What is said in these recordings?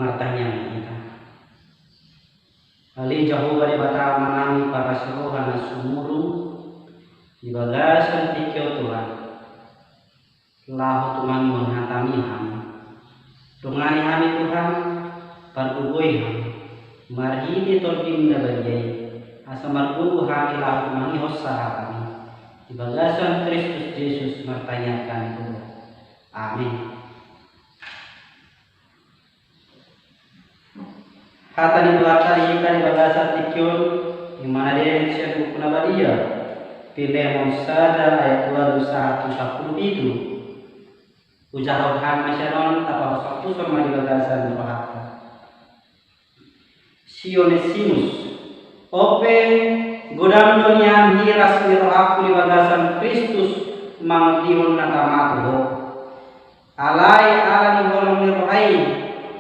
martanya kita. Ali jauh dari bata menami para serohana sumuru di bagasan tikyo Tuhan. Lahu Tuhan menghatami kami. Tungani kami Tuhan parugoi kami. Marhidi tolping dabagai asa margugu kami lahu Tuhan hossa kami. Di bagasan Kristus Yesus martanyakan Tuhan. Amin. Kata ni belakang ikan di bagasan tikyon di mana dia yang buku nabadia Filemon sada ayat 2:1-10 itu ujar Tuhan masyaron apa satu sama di bagasan bahasa Sionesimus ope godam dunia hiras mirohaku di bagasan Kristus mangdihon nakamatuho alai ala ni holong mirohai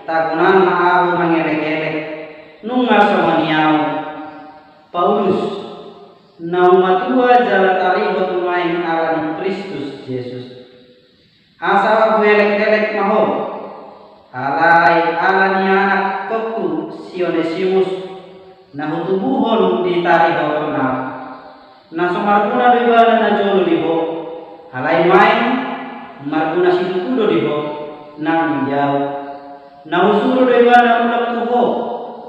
tagunan maahu mengelek-elek nunga somaniau Paulus naumatua jalatari hotumain ala Kristus Yesus asa aku elek-elek maho alai ala ni anak koku Sionesimus nahutubuhon ditari horona nasomarguna dibana na jolo diho alai main marguna situkudo diho nang jauh nausuro dibana ulap tuho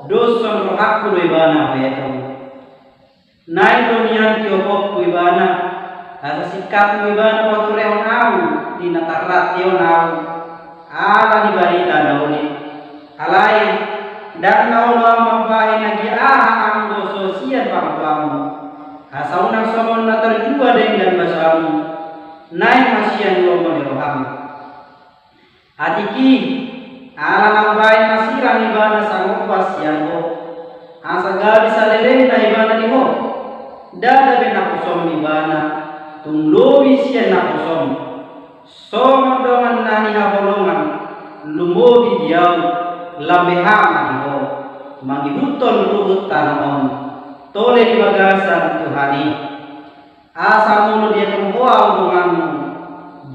dosa rohaku dibana hayatamu naik donian tiopok dibana asa sikap dibana waktu reon au di natarat tion au ala di barita dauni alai dan kau mampahin lagi anggo sosial pangkamu asa unang somon natar jua dengan basamu naik masian lomon rohamu atiki ala nambahin masirang ibana sanggup pasian ho asa gabi saleleng na ibana di ho dada benakusom ibana tunglobi sian nakusom som dongan nani habolongan lumobi diau lambehaman ho mangibuton ruhut tanahon tole di bagasan Tuhani asa mulu dia tempoa hubunganmu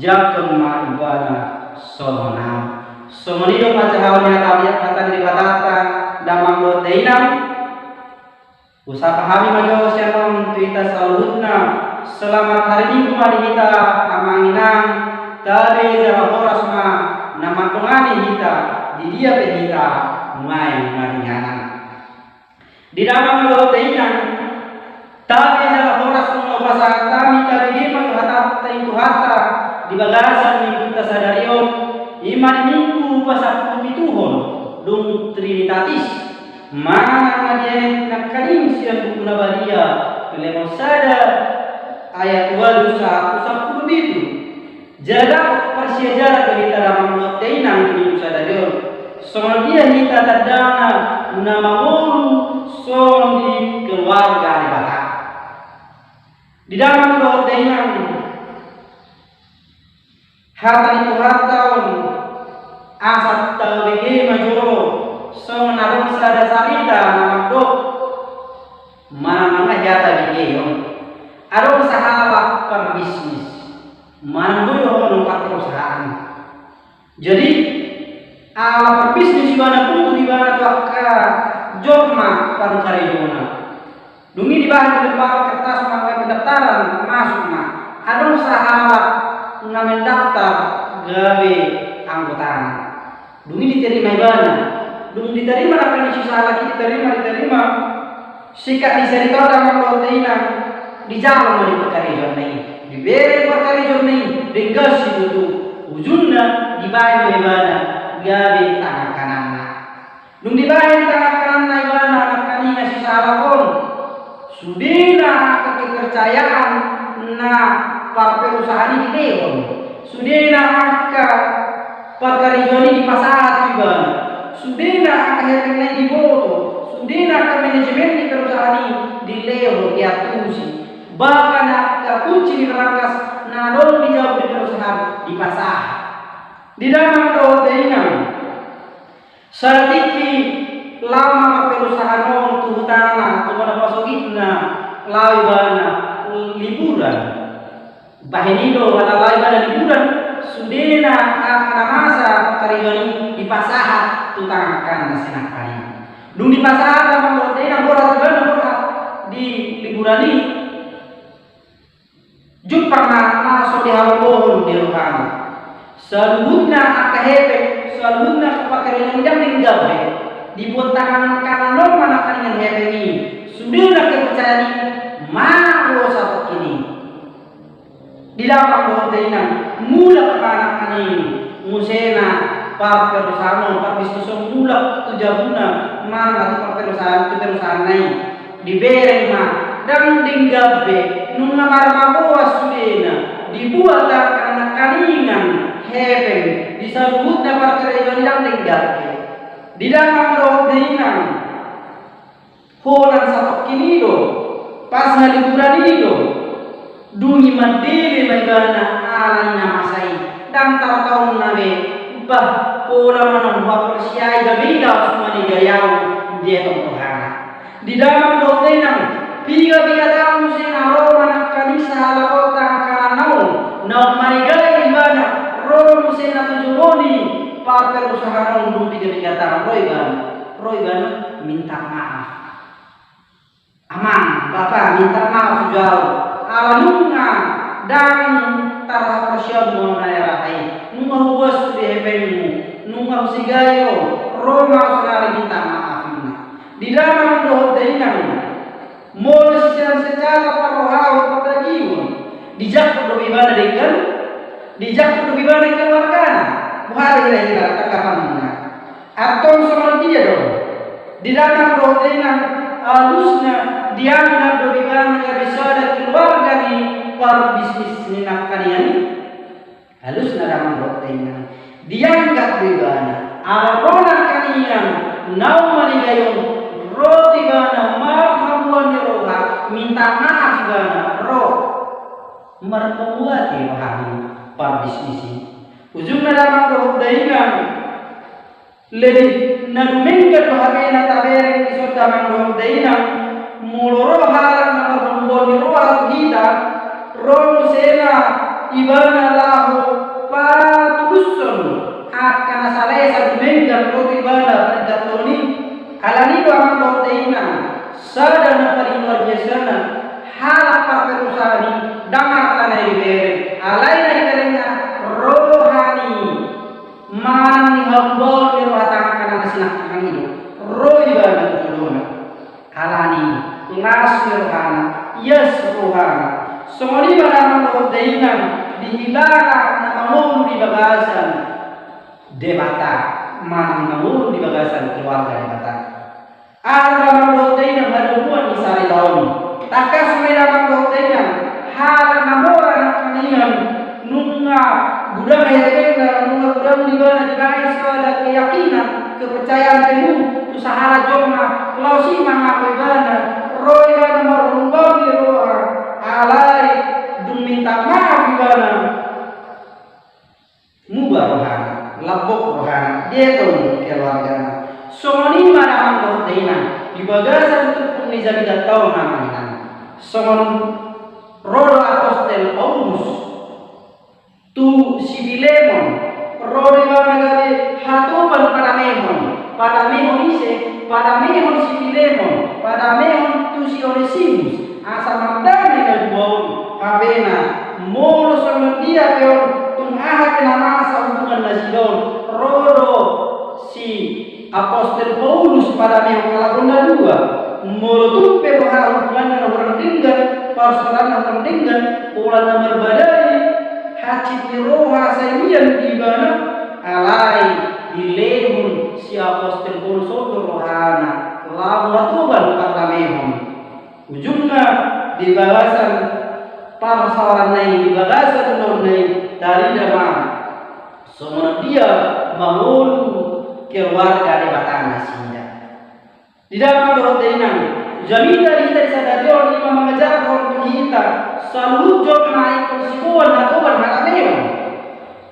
jakun ma ibana sononam somonido pacahawannya kalian akan dibatata damang doteina usaha kami majo sianon tuita salutna selamat hari Minggu mari kita amanginang tadi jawa horasma nama tungani kita di dia kita main maringanan di damang doteina tadi jawa horasma pasang kami tadi di menghatap itu hatta di bagasan minggu kita sadarion iman minggu pasal pituhon dum trinitatis mana dia nak kalim sian buku nabadia Filemon sada ayat 2:1-10 itu jaga persiajaran dari dalam loteina minggu sadarion soal dia kita tadana nama mulu som di keluarga di bawah di dalam loteina hata itu tahun asat tawege majuro so narung sada sarita namdo mana jata bige yon arung sahabat perbisnis mandu yo numpak perusahaan jadi ala perbisnis ibana pun ibana tuaka joma pancari jona dungi di bahan lembaga kertas mangga pendaftaran masuk mah arung sahabat ngamen daftar gawe anggotaan dungi diterima ibana dung diterima akan susah lagi diterima sikat diserita dalam proteina di jalan mau diperkari jornai diberi perkari jornai degas itu ujungnya dibayar ibana gawe tangan kananna dung dibayar tangan kananna ibana anak kanina susah lakon sudina kepercayaan nah perusahaan ini dewan sudena angka perkari joni di pasar juga sudena angka yang di boto sudena angka manajemen di perusahaan ini di leo diatusi bahkan angka kunci di rangkas nadol dijawab di perusahaan di pasar di dalam dotenya sartiki lama perusahaan non tuhutana kepada pasogitna lawibana liburan bahinido ala lain ada liburan sudena akan masa karibani di pasahat tutang akan nasinak kali. Dung di pasahat sama lotena borat di liburan ini. Jupang masuk di hawa pohon di rumah. Seluruhnya akahepe, seluruhnya kepakai yang tinggal dibuat tangan kanan normal akan dengan hepe ini. Sudah kepercayaan ini mau satu ini. Di dalam hotelnya mula anak ini musena par perusahaan par bisnis mula tujabuna mana atau perusahaan naik di bereng mah dan tinggal be nunga marmaboa sudena dibuat anak kaningan heben disebut dapat kerja dan tinggal be di dalam hotelnya holan satu kini do pas liburan ini do dungi mandiri megana alan namasai dan tahun nabe bah pola mana buat persiai gabida semua ni gayau dia Tuhan di dalam doktrin piga tahun sena roman kanisa ala kota kanau nau marigai ibadah roman sena tujumoni partai usaha nau piga tahun roigan minta maaf aman bapak minta maaf jauh alanunga dan tarah persiap mo na yarai nunga huwas di hepemu nunga husigayo Roma sekali minta maaf di dalam doa mulai secara parohau pada jiwa dijak untuk ibadah dengan dijak untuk ibadah keluarga buhari kira-kira tanggapannya atau sama dia dong di dalam doa halusnya dianggap dobikan yang bisa ada keluarga di par bisnis ni nak kalian halusnya dalam doktrinnya dianggap dobikan arona kalian nau manigayon roti bana marhamuan di roha minta maaf bana roh merpemuat wahani par bisnis ini ujungnya dalam doktrinnya lebih nagmingkat bahagina tabereng di surga doktrinnya muloro halang na maboni roha kita ron sena ibana lahu patulusun akan saleh sa mengan ro ibana datoni alani do amang doteina sadana paling luar biasa halak perusahani damar tanah ibere alai na iberenya rohani man hambol di roha tangan nasinak kang itu ro ibana tuluna alani las rohana yes rohana semua barang doktrinam dihilaran namamulu di bagasan debata manang namulu di bagasan keluarga debata ada doktrinam haduan misal tahun takas mereka doktrinam hal namora nakanian nunga budaya kena nunga budaya di mana dibahas pada keyakinan kepercayaan penuh usaha jomna lausi mangapebana roya nomor rumbang roa alai dung minta maaf ibana mubah rohana labok rohana dia tuh keluarga somoni marahang doktrinam di bagasan untuk penglizan tidak tahu namanya somon rodo apostel Paulus tu sibilemon rodo ibana hatuban pada mehon ise pada mehon sibilemon pada mehon tu si Onesimus asa mandame na buau kabena molo sama dia peon tung aha kena masa hubungan nasidon rodo si apostol Paulus pada mehon kalagunda dua molo tumpe bahar hubungan na orang tinggal parsalan na orang tinggal ulan na berbadai hacit ni roha saimian ibana alai dilehun si apostol Paulus rohana lalu atuban pada mehon ujungnya di bagasan parsalan naik di bagasan non naik dari damai semua dia mengulu keluarga di batang nasinya di dalam doktrinam jamin dari kita sadari orang yang mengajar orang kita selalu jauh naik konsibuan atau berhadapan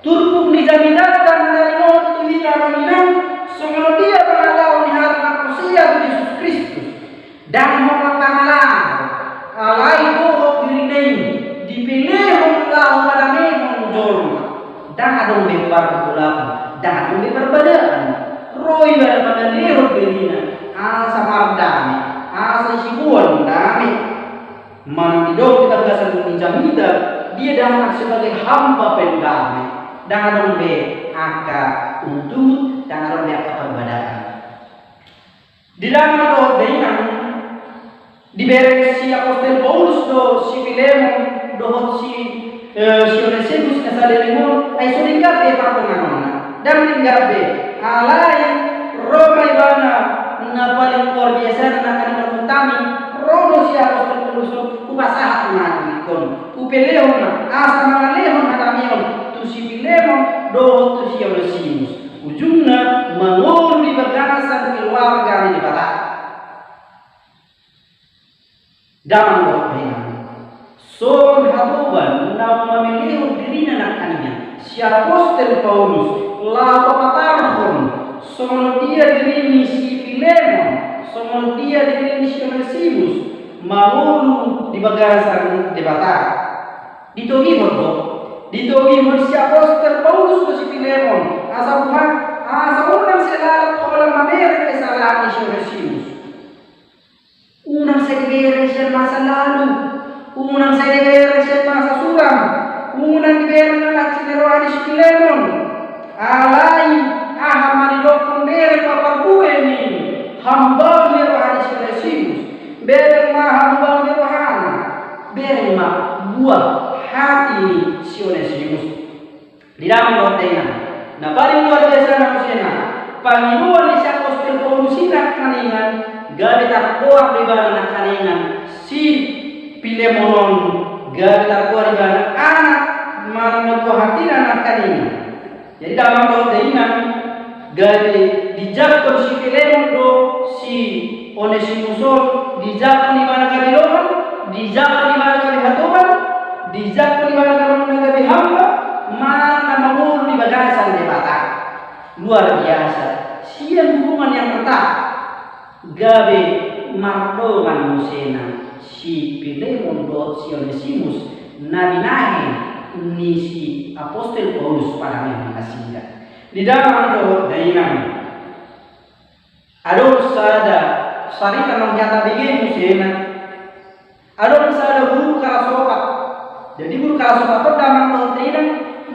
turpuk ni jaminan dan dari non kita menginang semua dia berlalu di hadapan Yesus Kristus dan mengatakanlah alai bohong diri dipilih Allah pada mehon jol dan adong bebar kulaku, dan adong bebar badan. Roy pada lehor berina, asa mardami, asa sibuan dami. Man hidup kita biasa menjamida, dia datang sebagai hamba pendamai. Dan adong be aka untuk, dan adong be aka perbedaan. Di dalam doa dengan diberi si apostol Paulus do si Filemon do si Onesimus na sa Filemon ay sulingat e patunganon dan tinggal be alay Roma ibana na paling luar biasa na kanina utami rodo si apostol Paulus upasahat na ikon upeleon na asa mga lehon na tamion tu si Filemon do tu si Onesimus ujungnya mengurus di bagasan keluarga ini batak dalam doa son hatuban na memilih dirinya nak kaninya si apostol Paulus la papatarhon son dia diri si Filemon son dia diri si Onesimus mengurus di bagasan di batak ditogi si apostol Paulus si Filemon asa unang selalat kolam mamer kesalahan si Onesimus unang seberes masa lalu unang seberes masa suram unang beres na cineroan si Filemon alai maridokon bere papabue ni hamba merohan si Onesimus bere ma hamba merohan bere ma buah hati si Onesimus di dalam doa na paling luar biasa na kusena Panginoon ni si apostol Paulus na kaningan gabi takdoa pribadi na kaningan si Filemonon gabi takdoa pribadi anak manungko hati na kaningan. Jadi dalam doa ini gabi dijakon si Filemon do si Onesimus dijakon di mana gabi rohan dijakon di mana gabi hatoban dijakon di mana gabi hamba mana mengurus di bagasan debata luar biasa sian hubungan yang tetap gabe mardoman musena si Filemon do si Onesimus nabi ni si apostol Paulus pada yang kasihnya di dalam doa daingan adon sada sarita menghata begini musena adon sada guru karasopat jadi guru karasopat dalam doa daingan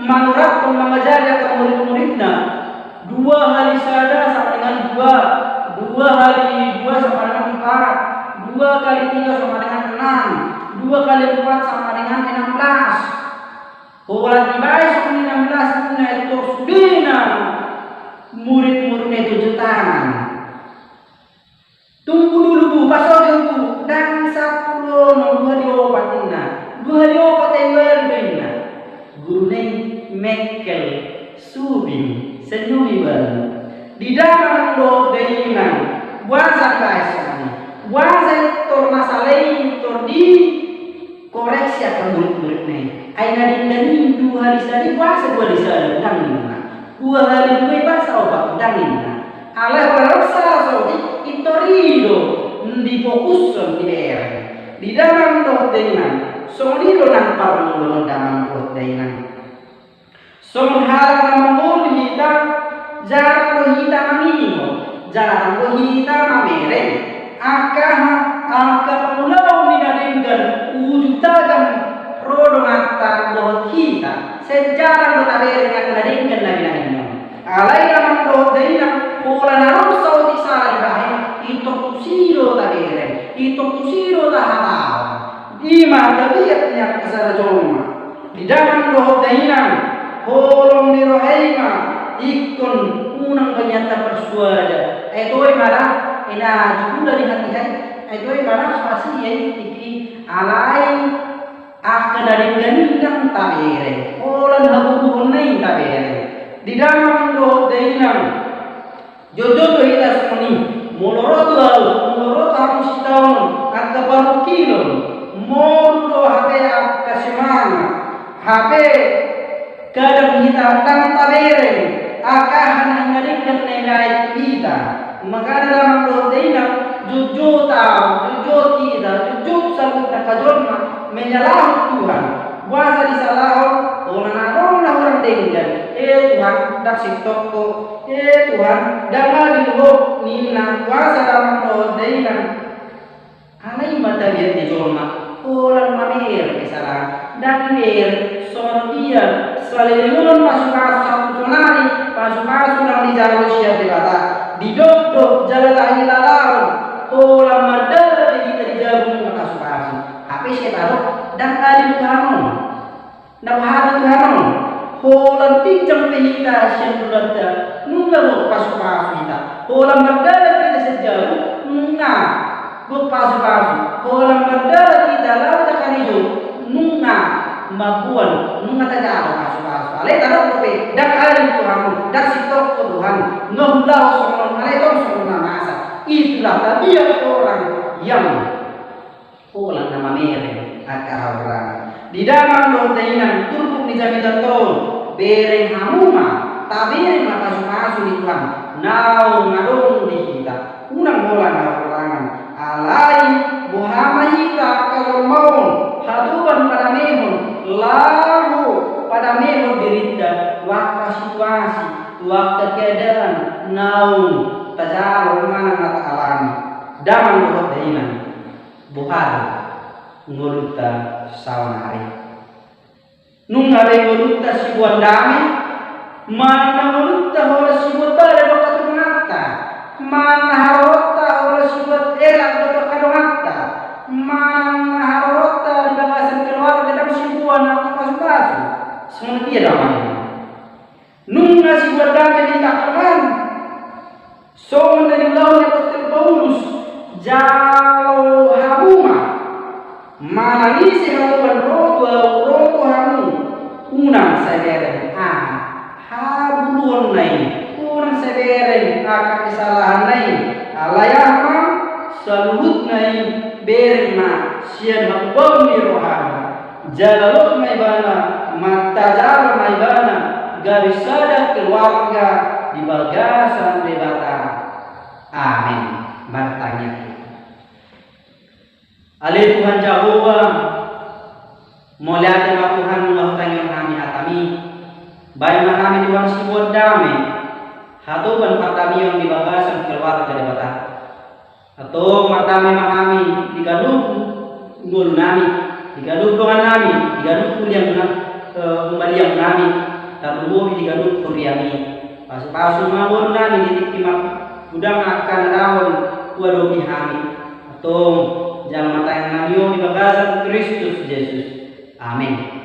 manurat mengajari akan murid-muridnya 2 hari sada sama dengan 2 hari 2 sama dengan 4 2 kali 3 sama dengan 6 2 kali 4 sama dengan 16 Kulat dibayar sama dengan 16 itu sudah murid-muridnya 7 tangan tunggu dulu bu pasal dulu dan 10 2 diobatin 2 diobatin berbeda guru Mekel Subin senyum baru di dalam doa dengan buasa bahasanya buasa tor masalah tor di koreksi akan murid-muridnya aina dindani 2 hari tadi buasa 2 hari tadi udang dimana 2 hari 2 bahasa obat udang dimana Allah berasa so itorido di fokus di daerah di dalam doa dengan solido nang parang dalam doa dengan Somhara namamul hita jarang hita mamino jarang hita mamere aka pamulau minadenggan ujutagan rodo ngatar doh hita sejarah dotabere ngakenadenggan nabi-nabi alai namam doh deina pola narom saudi sari bahe itu kusiro tabere itu kusiro tahatau ima tabiatnya kesara joma di dalam doh deina Holong di rohaima ikon unang banyata persuada etoi marah ina juga di hati etoi marah spasi yang tiki alai akan dari ganindang tabere olan habu nai tabere di dalam doa dainam jojo hita semani moloroto harus tahun agak baru kilo molo HP kasimana HP kadang kita tang tabere akan mengaringkan nilai kita maka dalam doa ini jujur kita sabut nakajorma menyalah Tuhan puasa disalah orang orang dengan toko Tuhan dangal di ho nina kuasa dalam doa daikan alai mata biar di jolma orang mamir kesalahan dan mir sortia salilun masuk satu sunari masuk nang di jalan usia dewata di dok jalan lagi lalau orang madara di kita di jagung maka supasi HP saya taruh dan ada Tuhan nak hari Tuhan holan tincang kita syurga nunggu pas kita holan madara kita sejauh nunggu pas holan madara kita lalu tak hijo nunggu mabuan nunggu tajam pas ale taruh kopi dak hari Tuhan dak sitok Tuhan ngehulau soal mereka soal masa itulah tabiat orang yang holan nama mere akar orang di dalam doktainan turuk ni jami datol bereng hamuma tabireng makasu di Tuhan nau ngadong di kita unang bola ngarangan alai buhama hita kalau mau haduban pada mehon lalu pada mehon berita waktu situasi waktu keadaan nau tajal mana mata alami dalam doktainan buhari ngoluta sawanari nung are ngoluta sibuan dami mana ngoluta hola sibuat bare bakat mata mana harota hola sibuat elak bakat kadongata mana harota di bakasan keluarga dalam sibuan aku kasu semua dia damai nung sibuat dami di takaran so dari lawan apostel Paulus jauh habuma manangisi haluan roto hamu unang seberen habuluan nai unang seberen akan kesalahan nai alayahma salut nai berma sian hakbami rohana jalalok mai bana matajal mai bana garisada keluarga di bagasan debata amin bertanya Ale Tuhan Jehovah mulia jemaat Tuhan mengahutangi kami atami baik kami Tuhan sibuat damai atau ban patami yang dibagasan keluar dari bata atau matami kami digaduh ngul nami digaduh dengan nami digaduh kuliah dengan kembalian nami dan umum digaduh kuriami pas ngawur nami ditikimak udang akan daun wadobi kami atau jangan mata yang nabi di bagasan Kristus Yesus. Amin.